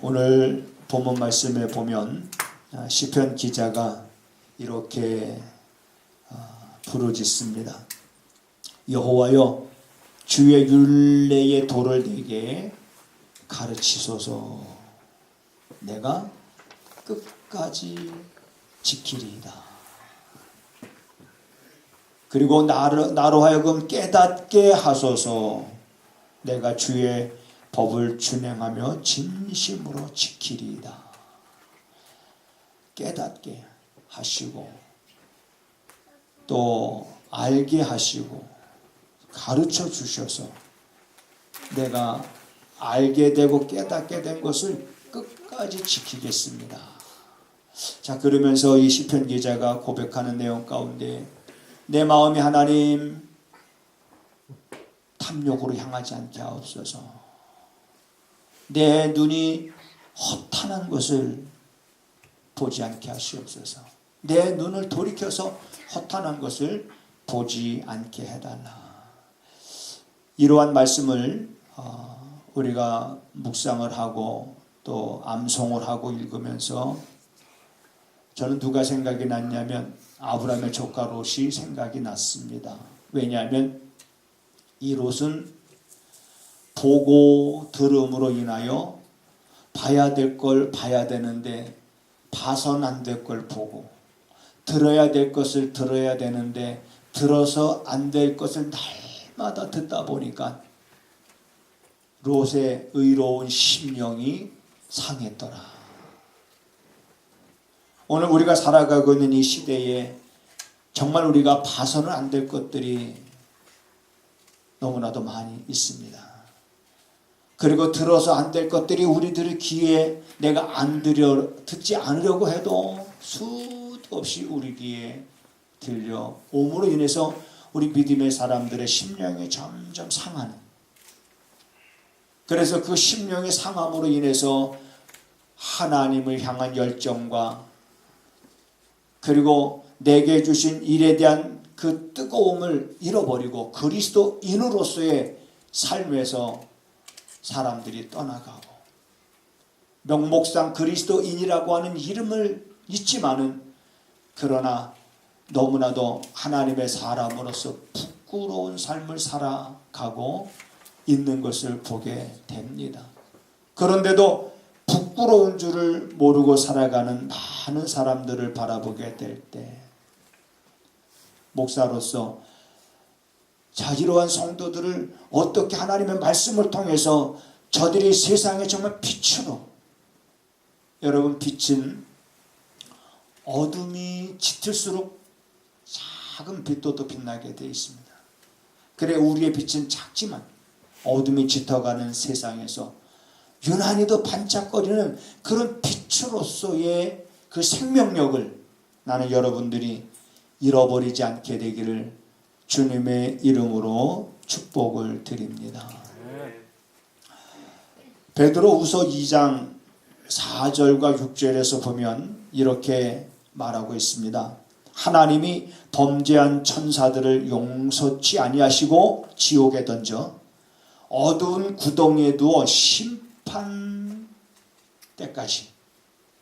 오늘 본문 말씀에 보면 시편 기자가 이렇게 부르짖습니다. 여호와여, 주의 율례의 도를 내게 가르치소서. 내가 끝까지 지키리이다. 그리고 나로 하여금 깨닫게 하소서. 내가 주의 법을 준행하며 진심으로 지키리이다. 깨닫게 하시고 또 알게 하시고 가르쳐 주셔서 내가 알게 되고 깨닫게 된 것을 끝까지 지키겠습니다. 자, 그러면서 이 시편 기자가 고백하는 내용 가운데 내 마음이 하나님 탐욕으로 향하지 않게 하옵소서. 내 눈이 허탄한 것을 보지 않게 하시옵소서. 내 눈을 돌이켜서 허탄한 것을 보지 않게 해달라. 이러한 말씀을 우리가 묵상을 하고 또 암송을 하고 읽으면서 저는 누가 생각이 났냐면 아브라함의 조카 롯이 생각이 났습니다. 왜냐하면 이 롯은 보고 들음으로 인하여 봐야 될 걸 봐야 되는데 봐선 안 될 걸 보고, 들어야 될 것을 들어야 되는데 들어서 안 될 것을 날마다 듣다 보니까 롯의 의로운 심령이 상했더라. 오늘 우리가 살아가고 있는 이 시대에 정말 우리가 봐서는 안 될 것들이 너무나도 많이 있습니다. 그리고 들어서 안 될 것들이 우리들의 귀에 내가 듣지 않으려고 해도 수도 없이 우리 귀에 들려옴으로 인해서 우리 믿음의 사람들의 심령이 점점 상하는, 그래서 그 심령의 상함으로 인해서 하나님을 향한 열정과 그리고 내게 주신 일에 대한 그 뜨거움을 잃어버리고 그리스도인으로서의 삶에서 사람들이 떠나가고 명목상 그리스도인이라고 하는 이름을 잊지만은 그러나 너무나도 하나님의 사람으로서 부끄러운 삶을 살아가고 있는 것을 보게 됩니다. 그런데도 부끄러운 줄을 모르고 살아가는 많은 사람들을 바라보게 될 때 목사로서 자기로한 성도들을 어떻게 하나님의 말씀을 통해서 저들이 세상에 정말 빛으로, 여러분 빛은 어둠이 짙을수록 작은 빛도 또 빛나게 되어 있습니다. 그래 우리의 빛은 작지만 어둠이 짙어가는 세상에서 유난히도 반짝거리는 그런 빛으로서의 그 생명력을 나는 여러분들이 잃어버리지 않게 되기를 주님의 이름으로 축복을 드립니다. 베드로후서 2장 4절과 6절에서 보면 이렇게 말하고 있습니다. 하나님이 범죄한 천사들을 용서치 아니하시고 지옥에 던져 어두운 구덩이에 두어 심판 때까지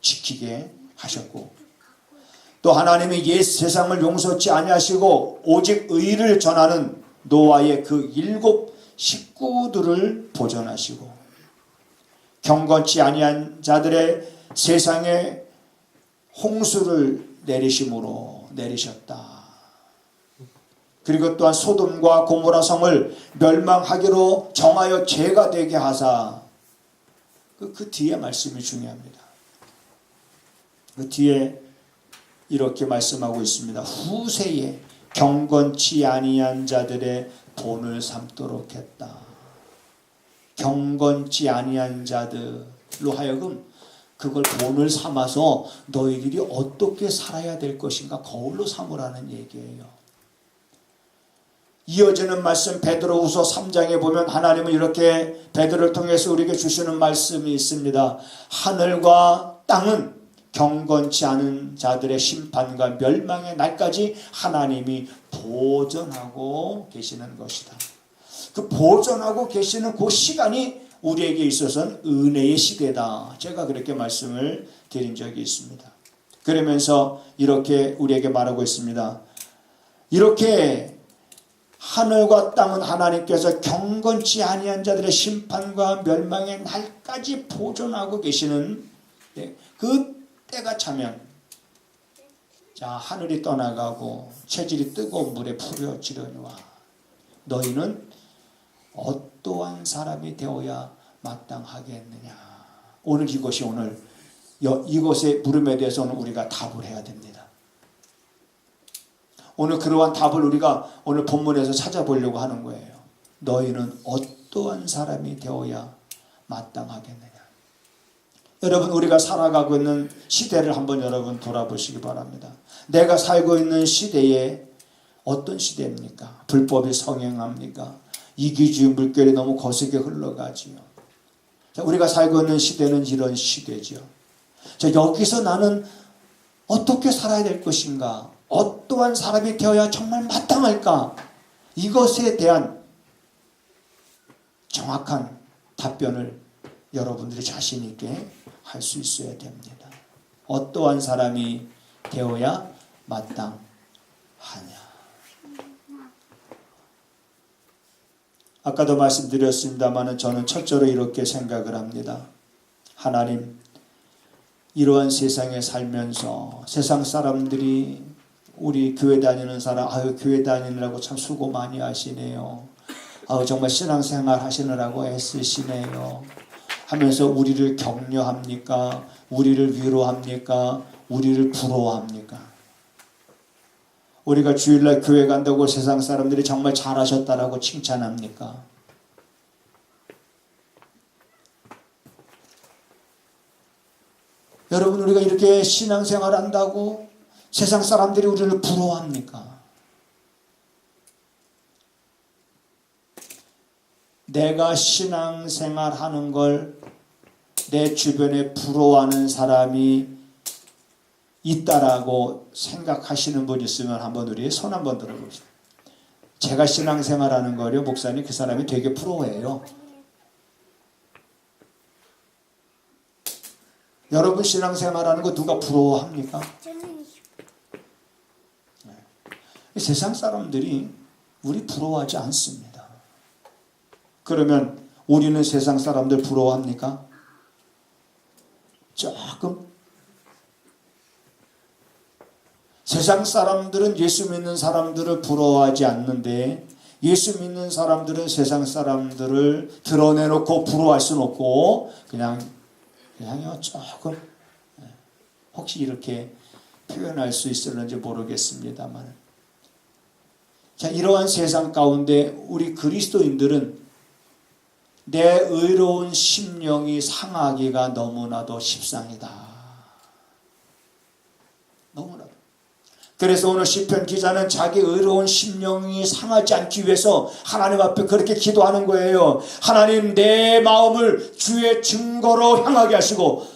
지키게 하셨고, 또 하나님이 옛 세상을 용서치 아니하시고 오직 의를 전하는 노아의 그 7 식구들을 보존하시고 경건치 아니한 자들의 세상에 홍수를 내리셨다. 그리고 또한 소돔과 고모라 성을 멸망하기로 정하여 죄가 되게 하사, 그 뒤에 말씀이 중요합니다. 그 뒤에 이렇게 말씀하고 있습니다. 후세에 경건치 아니한 자들의 본을 삼도록 했다. 경건치 아니한 자들로 하여금 그걸 본을 삼아서 너희들이 어떻게 살아야 될 것인가 거울로 삼으라는 얘기예요. 이어지는 말씀 베드로후서 3장에 보면 하나님은 이렇게 베드로를 통해서 우리에게 주시는 말씀이 있습니다. 하늘과 땅은 경건치 않은 자들의 심판과 멸망의 날까지 하나님이 보존하고 계시는 것이다. 그 보존하고 계시는 그 시간이 우리에게 있어서는 은혜의 시대다. 제가 그렇게 말씀을 드린 적이 있습니다. 그러면서 이렇게 우리에게 말하고 있습니다. 이렇게 하늘과 땅은 하나님께서 경건치 아니한 자들의 심판과 멸망의 날까지 보존하고 계시는 그 때가 차면, 자, 하늘이 떠나가고 체질이 뜨거운 물에 풀어지려니와 너희는 어떠한 사람이 되어야 마땅하겠느냐. 오늘 이것이 이것의 물음에 대해서 오늘 우리가 답을 해야 됩니다. 오늘 그러한 답을 우리가 오늘 본문에서 찾아보려고 하는 거예요. 너희는 어떠한 사람이 되어야 마땅하겠느냐. 여러분, 우리가 살아가고 있는 시대를 한번 여러분 돌아보시기 바랍니다. 내가 살고 있는 시대에 어떤 시대입니까? 불법이 성행합니까? 이기주의 물결이 너무 거세게 흘러가지요. 자, 우리가 살고 있는 시대는 이런 시대죠. 자, 여기서 나는 어떻게 살아야 될 것인가? 어떠한 사람이 되어야 정말 마땅할까? 이것에 대한 정확한 답변을 여러분들이 자신 있게 할 수 있어야 됩니다. 어떠한 사람이 되어야 마땅하냐? 아까도 말씀드렸습니다만 저는 첫째로 이렇게 생각을 합니다. 하나님, 이러한 세상에 살면서 세상 사람들이 우리 교회 다니는 사람, 교회 다니느라고 참 수고 많이 하시네요. 정말 신앙생활 하시느라고 애쓰시네요. 하면서 우리를 격려합니까? 우리를 위로합니까? 우리를 부러워합니까? 우리가 주일날 교회 간다고 세상 사람들이 정말 잘하셨다라고 칭찬합니까? 여러분, 우리가 이렇게 신앙생활 한다고 세상 사람들이 우리를 부러워합니까? 내가 신앙생활 하는 걸 내 주변에 부러워하는 사람이 있다라고 생각하시는 분 있으면 한번 우리 손 한번 들어봅시다. 제가 신앙생활 하는 거요, 목사님, 그 사람이 되게 부러워해요. 여러분 신앙생활 하는 거 누가 부러워합니까? 세상 사람들이 우리 부러워하지 않습니다. 그러면 우리는 세상 사람들 부러워합니까? 조금. 세상 사람들은 예수 믿는 사람들을 부러워하지 않는데 예수 믿는 사람들은 세상 사람들을 드러내놓고 부러워할 수는 없고 그냥요 조금, 혹시 이렇게 표현할 수 있을는지 모르겠습니다만, 자, 이러한 세상 가운데 우리 그리스도인들은 내 의로운 심령이 상하기가 너무나도 십상이다. 너무나도. 그래서 오늘 시편 기자는 자기 의로운 심령이 상하지 않기 위해서 하나님 앞에 그렇게 기도하는 거예요. 하나님, 내 마음을 주의 증거로 향하게 하시고,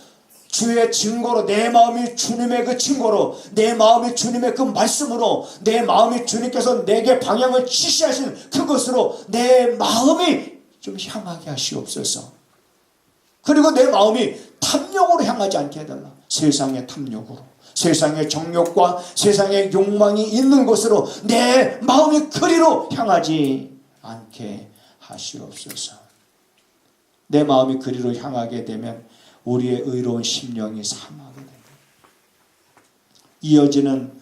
주의 증거로, 내 마음이 주님의 그 증거로, 내 마음이 주님의 그 말씀으로, 내 마음이 주님께서 내게 방향을 지시하시는 그것으로 내 마음이 좀 향하게 하시옵소서. 그리고 내 마음이 탐욕으로 향하지 않게 해달라. 세상의 탐욕으로, 세상의 정욕과 세상의 욕망이 있는 곳으로 내 마음이 그리로 향하지 않게 하시옵소서. 내 마음이 그리로 향하게 되면 우리의 의로운 심령이 상하게 됩니다. 이어지는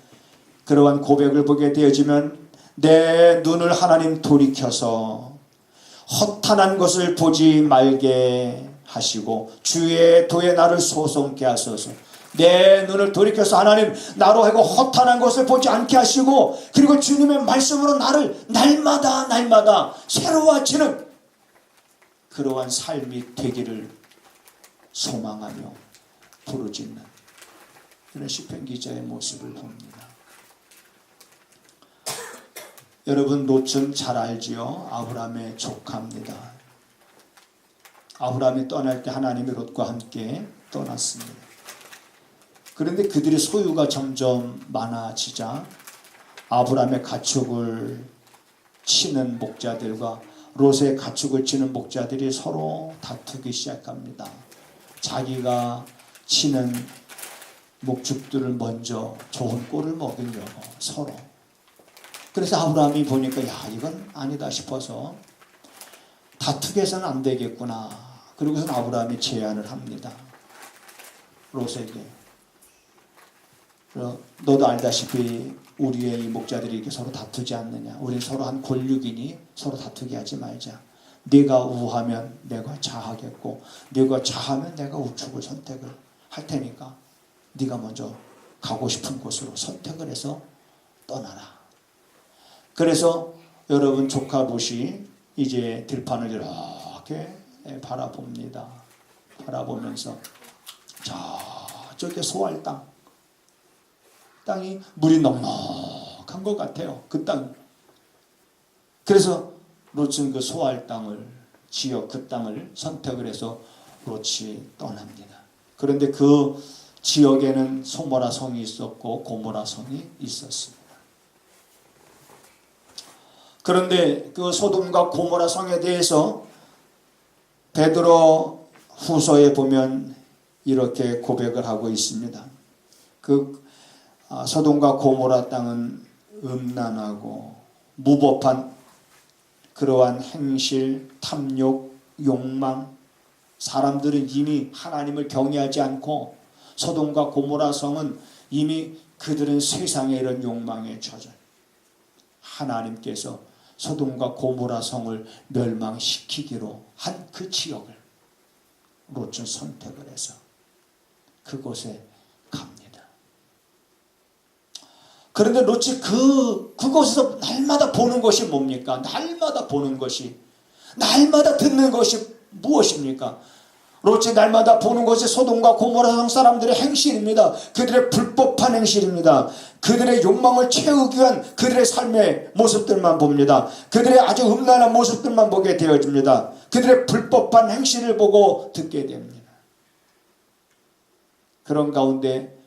그러한 고백을 보게 되어지면 내 눈을 하나님 돌이켜서 허탄한 것을 보지 말게 하시고 주의 도에 나를 소송케 하소서. 내 눈을 돌이켜서 하나님, 나로 하여금 허탄한 것을 보지 않게 하시고, 그리고 주님의 말씀으로 나를 날마다 새로워지는 그러한 삶이 되기를 소망하며 부르짖는 이런 시편 기자의 모습을 봅니다. 여러분, 롯은 잘 알지요? 아브라함의 조카입니다. 아브라함이 떠날 때 하나님이 롯과 함께 떠났습니다. 그런데 그들의 소유가 점점 많아지자 아브라함의 가축을 치는 목자들과 롯의 가축을 치는 목자들이 서로 다투기 시작합니다. 자기가 치는 목축들을 먼저 좋은 꼴을 먹이려고 서로. 그래서 아브라함이 보니까 야, 이건 아니다 싶어서 다투게 해서는 안 되겠구나. 그리고선 아브라함이 제안을 합니다. 롯에게. 너도 알다시피 우리의 이 목자들이 이렇게 서로 다투지 않느냐. 우린 서로 한 골육이니 서로 다투게 하지 말자. 네가 우하면 내가 좌하겠고 네가 좌하면 내가 우측을 선택을 할 테니까 네가 먼저 가고 싶은 곳으로 선택을 해서 떠나라. 그래서 여러분 조카 롯이 이제 들판을 이렇게 바라봅니다. 바라보면서 저쪽에 소할 땅이 물이 넉넉한 것 같아요. 그 땅. 그래서 롯은 그 소할 땅을 지역 그 땅을 선택을 해서 롯이 떠납니다. 그런데 그 지역에는 소모라 성이 있었고 고모라 성이 있었습니다. 그런데 그 소돔과 고모라 성에 대해서 베드로 후서에 보면 이렇게 고백을 하고 있습니다. 그 소돔과 고모라 땅은 음란하고 무법한 그러한 행실, 탐욕, 욕망, 사람들은 이미 하나님을 경외하지 않고 소돔과 고모라 성은 이미 그들은 세상의 이런 욕망에 젖어 하나님께서 소돔과 고모라 성을 멸망시키기로 한 그 지역을 롯은 선택을 해서 그곳에 갑니다. 그런데 롯이 그곳에서 날마다 보는 것이 뭡니까? 날마다 보는 것이, 날마다 듣는 것이 무엇입니까? 롯이 날마다 보는 것이 소돔과 고모라 성 사람들의 행실입니다. 그들의 불법한 행실입니다. 그들의 욕망을 채우기 위한 그들의 삶의 모습들만 봅니다. 그들의 아주 음란한 모습들만 보게 되어집니다. 그들의 불법한 행실을 보고 듣게 됩니다. 그런 가운데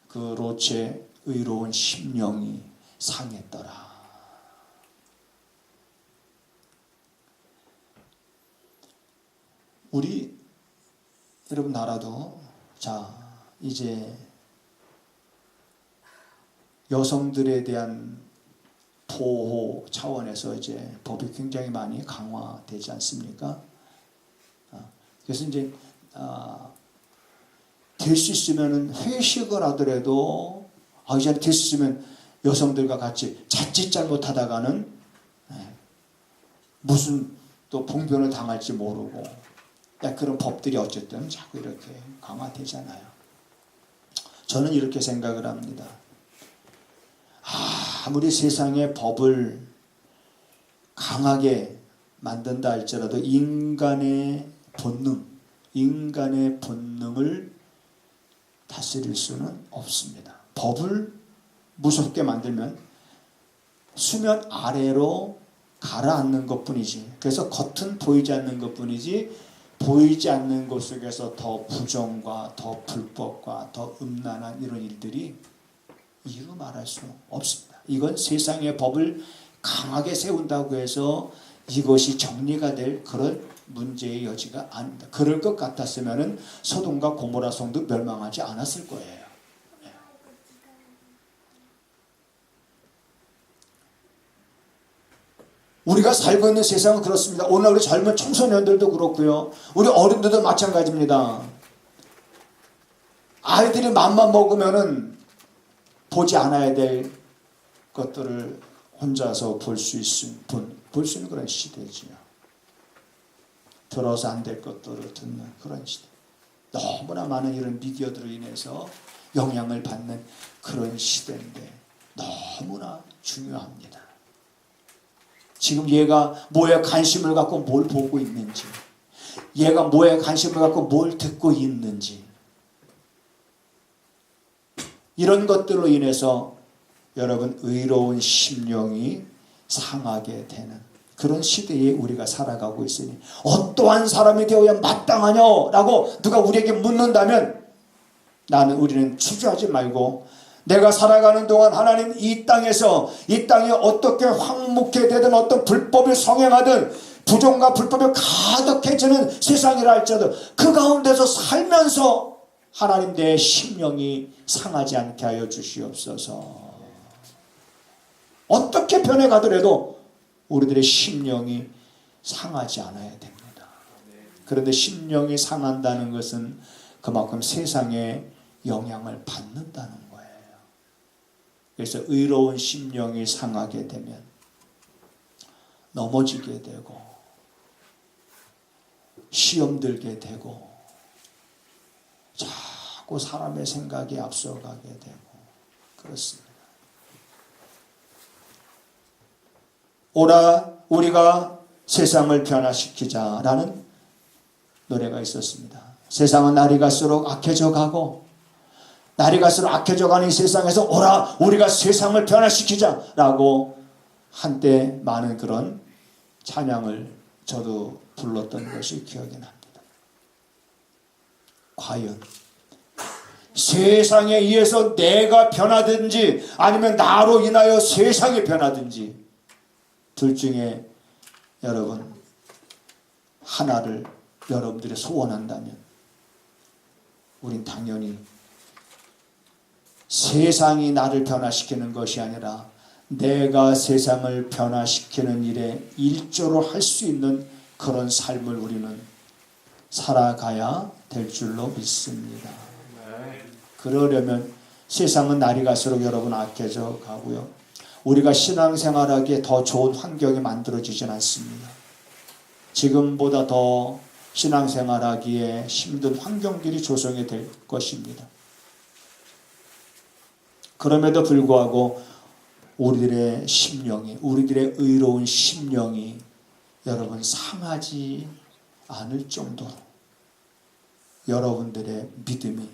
그 롯의 의로운 심령이 상했더라. 우리 여러분 나라도 자 이제 여성들에 대한 보호 차원에서 이제 법이 굉장히 많이 강화되지 않습니까? 그래서 이제 될 수 있으면은 회식을 하더라도 이제 될 수 있으면 여성들과 같이 자칫 잘못하다가는 무슨 또 봉변을 당할지 모르고 그런 법들이 어쨌든 자꾸 이렇게 강화되잖아요. 저는 이렇게 생각을 합니다. 아무리 세상의 법을 강하게 만든다 할지라도 인간의 본능을 다스릴 수는 없습니다. 법을 무섭게 만들면 수면 아래로 가라앉는 것뿐이지. 그래서 겉은 보이지 않는 것뿐이지 보이지 않는 곳 속에서 더 부정과 더 불법과 더 음란한 이런 일들이 이루 말할 수 없습니다. 이건 세상의 법을 강하게 세운다고 해서 이것이 정리가 될 그런 문제의 여지가 아닙니다. 그럴 것 같았으면 소돔과 고모라 성도 멸망하지 않았을 거예요. 우리가 살고 있는 세상은 그렇습니다. 오늘 우리 젊은 청소년들도 그렇고요. 우리 어른들도 마찬가지입니다. 아이들이 맘만 먹으면은 보지 않아야 될 것들을 혼자서 볼 수 있는 그런 시대지요. 들어서 안 될 것들을 듣는 그런 시대. 너무나 많은 이런 미디어들로 인해서 영향을 받는 그런 시대인데 너무나 중요합니다. 지금 얘가 뭐에 관심을 갖고 뭘 보고 있는지, 얘가 뭐에 관심을 갖고 뭘 듣고 있는지, 이런 것들로 인해서 여러분 의로운 심령이 상하게 되는 그런 시대에 우리가 살아가고 있으니 어떠한 사람이 되어야 마땅하냐라고 누가 우리에게 묻는다면 우리는 추주하지 말고 내가 살아가는 동안 하나님 이 땅에 어떻게 황묵게 되든 어떤 불법을 성행하든 부정과 불법이 가득해지는 세상이라 할지라도 그 가운데서 살면서 하나님 내 심령이 상하지 않게 하여 주시옵소서. 어떻게 변해가더라도 우리들의 심령이 상하지 않아야 됩니다. 그런데 심령이 상한다는 것은 그만큼 세상에 영향을 받는다는 거예요. 그래서 의로운 심령이 상하게 되면 넘어지게 되고 시험 들게 되고 자꾸 사람의 생각이 앞서가게 되고 그렇습니다. 오라 우리가 세상을 변화시키자라는 노래가 있었습니다. 세상은 날이 갈수록 악해져 가고 날이 갈수록 악해져 가는 이 세상에서 오라 우리가 세상을 변화시키자라고 한때 많은 그런 찬양을 저도 불렀던 것이 기억이 납니다. 과연 세상에 의해서 내가 변하든지 아니면 나로 인하여 세상이 변하든지 둘 중에 여러분 하나를 여러분들이 소원한다면 우린 당연히 세상이 나를 변화시키는 것이 아니라 내가 세상을 변화시키는 일에 일조로 할 수 있는 그런 삶을 우리는 살아가야 될 줄로 믿습니다. 그러려면 세상은 날이 갈수록 여러분 악해져 가고요. 우리가 신앙생활하기에 더 좋은 환경이 만들어지진 않습니다. 지금보다 더 신앙생활하기에 힘든 환경들이 조성이 될 것입니다. 그럼에도 불구하고 우리들의 심령이, 우리들의 의로운 심령이 여러분 상하지 않을 정도로 여러분들의 믿음이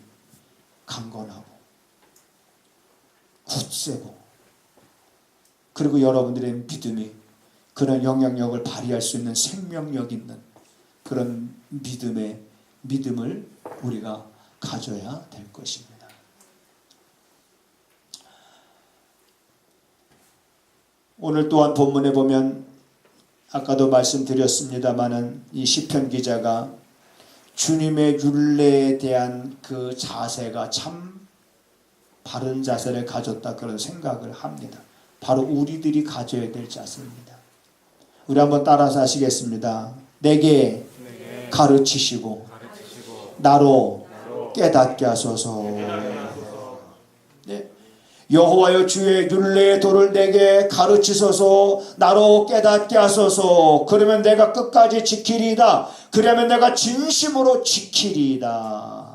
강건하고 굳세고 그리고 여러분들의 믿음이 그런 영향력을 발휘할 수 있는 생명력 있는 그런 믿음을 우리가 가져야 될 것입니다. 오늘 또한 본문에 보면 아까도 말씀드렸습니다마는 이 시편 기자가 주님의 율례에 대한 그 자세가 참 바른 자세를 가졌다 그런 생각을 합니다. 바로 우리들이 가져야 될 자세입니다. 우리 한번 따라서 하시겠습니다. 내게 가르치시고 나로 깨닫게 하소서. 네. 여호와여 주의 율례의 도를 내게 가르치소서. 나로 깨닫게 하소서. 그러면 내가 끝까지 지키리이다. 그러면 내가 진심으로 지키리이다.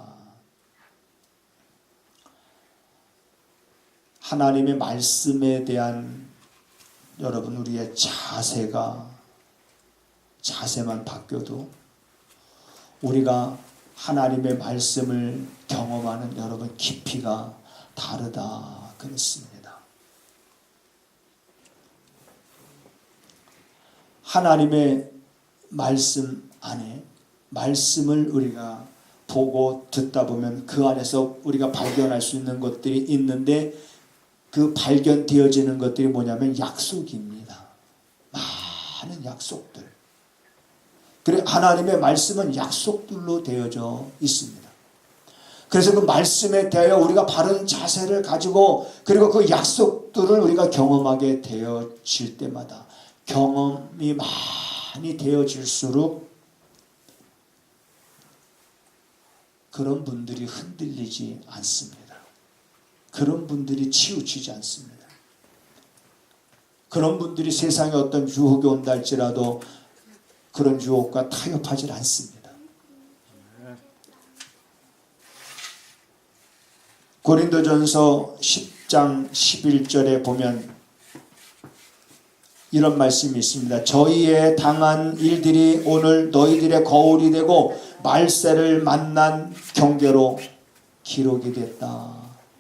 하나님의 말씀에 대한 여러분 우리의 자세만 바뀌어도 우리가 하나님의 말씀을 경험하는 여러분 깊이가 다르다 그랬습니다. 하나님의 말씀 안에 말씀을 우리가 보고 듣다 보면 그 안에서 우리가 발견할 수 있는 것들이 있는데 그 발견되어지는 것들이 뭐냐면 약속입니다. 많은 약속들. 그리고 하나님의 말씀은 약속들로 되어져 있습니다. 그래서 그 말씀에 대하여 우리가 바른 자세를 가지고 그리고 그 약속들을 우리가 경험하게 되어질 때마다 경험이 많이 되어질수록 그런 분들이 흔들리지 않습니다. 그런 분들이 치우치지 않습니다. 그런 분들이 세상에 어떤 유혹이 온다 할지라도 그런 유혹과 타협하지 않습니다. 고린도전서 10장 11절에 보면 이런 말씀이 있습니다. 저희의 당한 일들이 오늘 너희들의 거울이 되고 말세를 만난 경계로 기록이 됐다.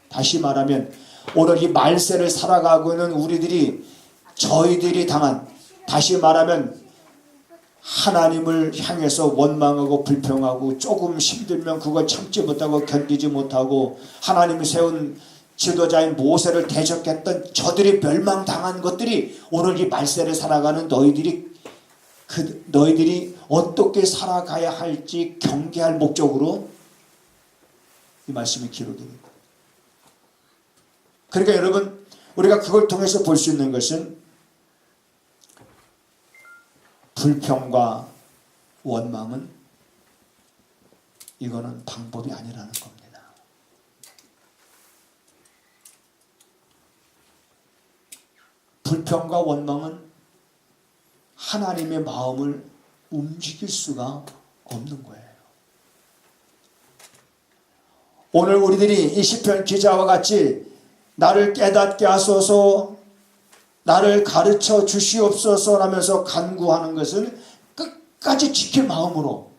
다시 말하면 오늘 이 말세를 살아가고 있는 저희들이 당한, 다시 말하면 하나님을 향해서 원망하고 불평하고 조금 힘들면 그걸 참지 못하고 견디지 못하고 하나님이 세운 지도자인 모세를 대적했던 저들이 멸망당한 것들이 오늘 이 말세를 살아가는 너희들이 너희들이 어떻게 살아가야 할지 경계할 목적으로 이 말씀이 기록이 됩니다. 그러니까 여러분, 우리가 그걸 통해서 볼 수 있는 것은 불평과 원망은 이거는 방법이 아니라는 겁니다. 불평과 원망은 하나님의 마음을 움직일 수가 없는 거예요. 오늘 우리들이 이 시편 기자와 같이 나를 깨닫게 하소서, 나를 가르쳐 주시옵소서 하면서 간구하는 것은 끝까지 지킬 마음으로,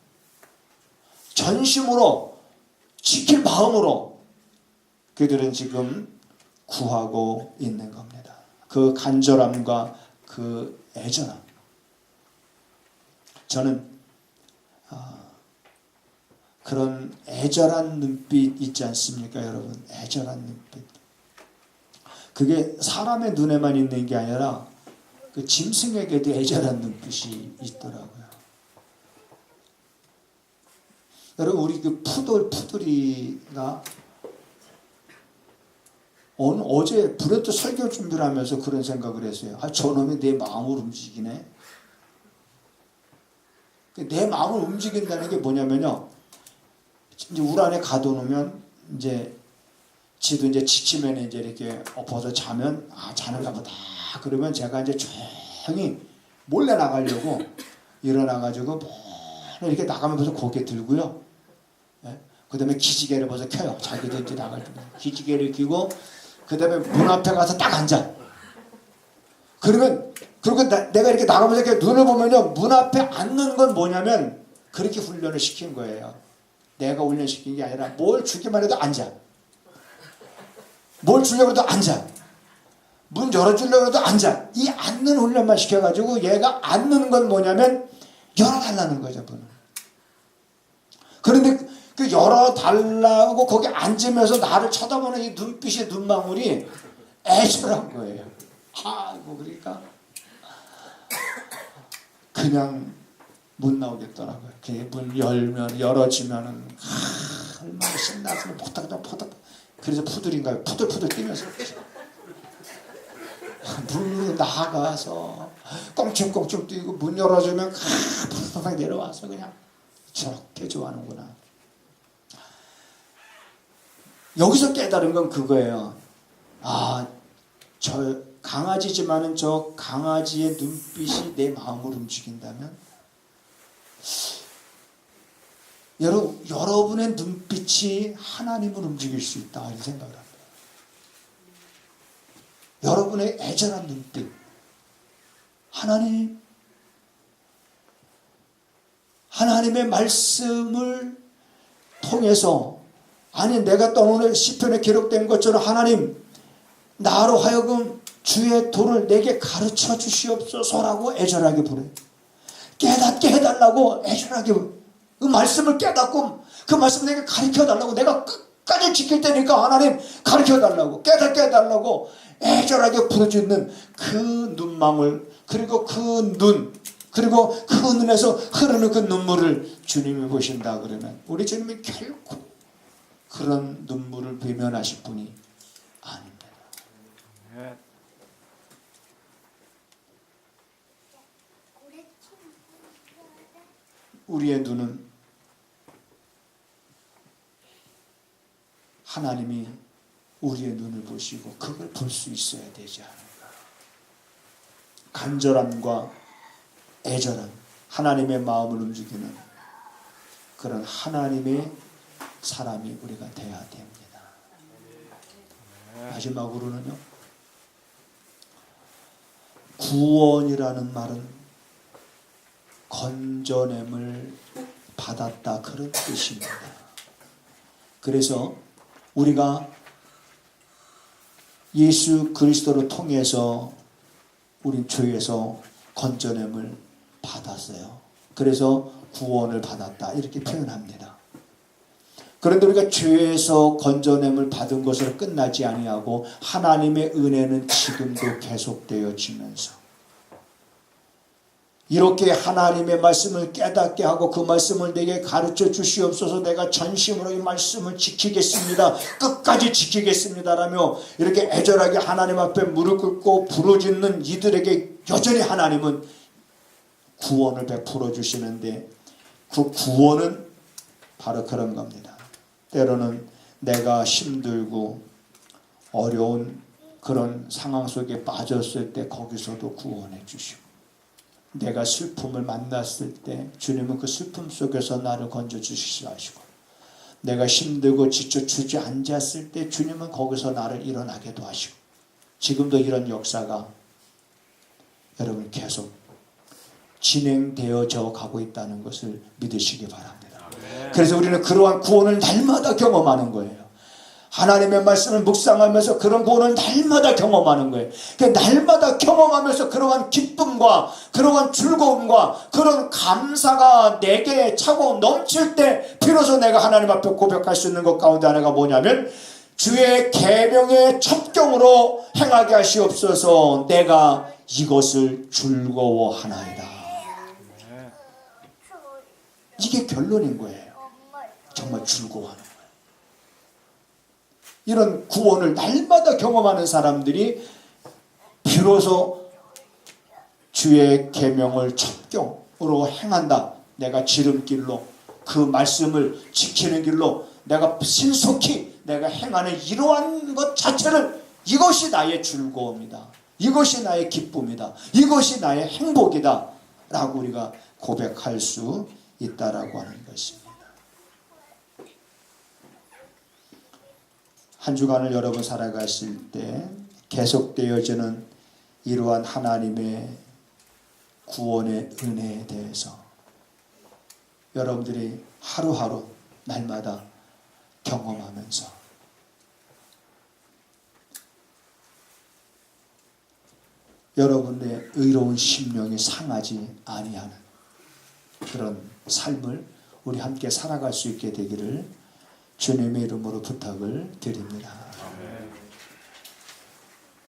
전심으로 지킬 마음으로 그들은 지금 구하고 있는 겁니다. 그 간절함과 그 애절함. 저는 그런 애절한 눈빛 있지 않습니까, 여러분? 애절한 눈빛. 그게 사람의 눈에만 있는 게 아니라 그 짐승에게도 애절한 눈빛이 있더라고요. 여러분, 우리 그 푸들이가 어제 브레트 설교 준비를 하면서 그런 생각을 했어요. 저놈이 내 마음을 움직이네. 내 마음을 움직인다는 게 뭐냐면요, 이제 울 안에 가둬놓으면 이제 지도 이제 지치면 이제 이렇게 엎어서 자면 자는가 보다. 그러면 제가 이제 조용히 몰래 나가려고 일어나가지고 이렇게 나가면서 고개 들고요. 그 다음에 기지개를 벌써 켜요. 자기도 이제 나갈 때 기지개를 켜고 그 다음에 문 앞에 가서 딱 앉아. 그리고 내가 이렇게 나가면서 이렇게 눈을 보면요, 문 앞에 앉는 건 뭐냐면 그렇게 훈련을 시킨 거예요. 내가 훈련시킨 게 아니라 뭘 주기만 해도 앉아. 뭘 주려고 해도 앉아. 문 열어주려고 해도 앉아. 이 앉는 훈련만 시켜가지고 얘가 앉는 건 뭐냐면 열어달라는 거죠, 문을. 그런데 그 열어달라고 거기 앉으면서 나를 쳐다보는 이 눈빛의 눈망울이 애절한 거예요. 그러니까 그냥 못 나오겠더라고요. 문 열어지면은 얼마나 신나서 포닥포닥. 그래서 푸들인가요? 푸들푸들 뛰면서 문으로 나가서 꽁충꽁충 뛰고 문 열어주면 푸르르 내려와서 그냥 저렇게 좋아하는구나. 여기서 깨달은 건 그거예요. 저 강아지지만은 저 강아지의 눈빛이 내 마음을 움직인다면 여러분의 눈빛이 하나님을 움직일 수 있다, 이런 생각을 합니다. 여러분의 애절한 눈빛, 하나님의 말씀을 통해서, 내가 오늘 시편에 기록된 것처럼 하나님, 나로 하여금 주의 도를 내게 가르쳐 주시옵소서라고 애절하게 부르요. 깨닫게 해달라고 애절하게 부르요. 그 말씀을 깨닫고 그 말씀을 내게 가르쳐달라고, 내가 끝까지 지킬 테니까 하나님 가르쳐달라고, 깨닫게 해달라고 애절하게 부르짖는 그 눈망울, 그리고 그 눈, 그리고 그 눈에서 흐르는 그 눈물을 주님이 보신다 그러면 우리 주님이 결코 그런 눈물을 외면하실 분이 아닙니다. 우리의 눈은 하나님이 우리의 눈을 보시고 그걸 볼 수 있어야 되지 않을까. 간절함과 애절함, 하나님의 마음을 움직이는 그런 하나님의 사람이 우리가 돼야 됩니다. 마지막으로는요, 구원이라는 말은 건져냄을 받았다, 그런 뜻입니다. 그래서 우리가 예수 그리스도를 통해서 우린 죄에서 건져냄을 받았어요. 그래서 구원을 받았다, 이렇게 표현합니다. 그런데 우리가 죄에서 건져냄을 받은 것으로 끝나지 아니하고 하나님의 은혜는 지금도 계속되어지면서 이렇게 하나님의 말씀을 깨닫게 하고 그 말씀을 내게 가르쳐 주시옵소서. 내가 전심으로 이 말씀을 지키겠습니다. 끝까지 지키겠습니다라며 이렇게 애절하게 하나님 앞에 무릎 꿇고 부르짖는 이들에게 여전히 하나님은 구원을 베풀어 주시는데, 그 구원은 바로 그런 겁니다. 때로는 내가 힘들고 어려운 그런 상황 속에 빠졌을 때 거기서도 구원해 주시고, 내가 슬픔을 만났을 때 주님은 그 슬픔 속에서 나를 건져 주시기도 하시고, 내가 힘들고 지쳐 주저앉았을 때 주님은 거기서 나를 일어나게도 하시고, 지금도 이런 역사가 여러분 계속 진행되어져 가고 있다는 것을 믿으시기 바랍니다. 그래서 우리는 그러한 구원을 날마다 경험하는 거예요. 하나님의 말씀을 묵상하면서 그런 구원을 날마다 경험하는 거예요. 날마다 경험하면서 그러한 기쁨과 그러한 즐거움과 그런 감사가 내게 차고 넘칠 때 비로소 내가 하나님 앞에 고백할 수 있는 것 가운데 하나가 뭐냐면, 주의 계명의 첩경으로 행하게 하시옵소서. 내가 이것을 즐거워하나이다. 이게 결론인 거예요. 정말 즐거워하는 거예요. 이런 구원을 날마다 경험하는 사람들이 비로소 주의 계명을 첩경으로 행한다. 내가 지름길로 그 말씀을 지키는 길로 내가 신속히 내가 행하는 이러한 것 자체를, 이것이 나의 즐거움이다. 이것이 나의 기쁨이다. 이것이 나의 행복이다. 라고 우리가 고백할 수 있다라고 하는 것입니다. 한 주간을 여러분 살아가실 때 계속되어지는 이러한 하나님의 구원의 은혜에 대해서 여러분들이 하루하루 날마다 경험하면서 여러분의 의로운 심령이 상하지 아니하는 그런 삶을 우리 함께 살아갈 수 있게 되기를 주님의 이름으로 부탁을 드립니다.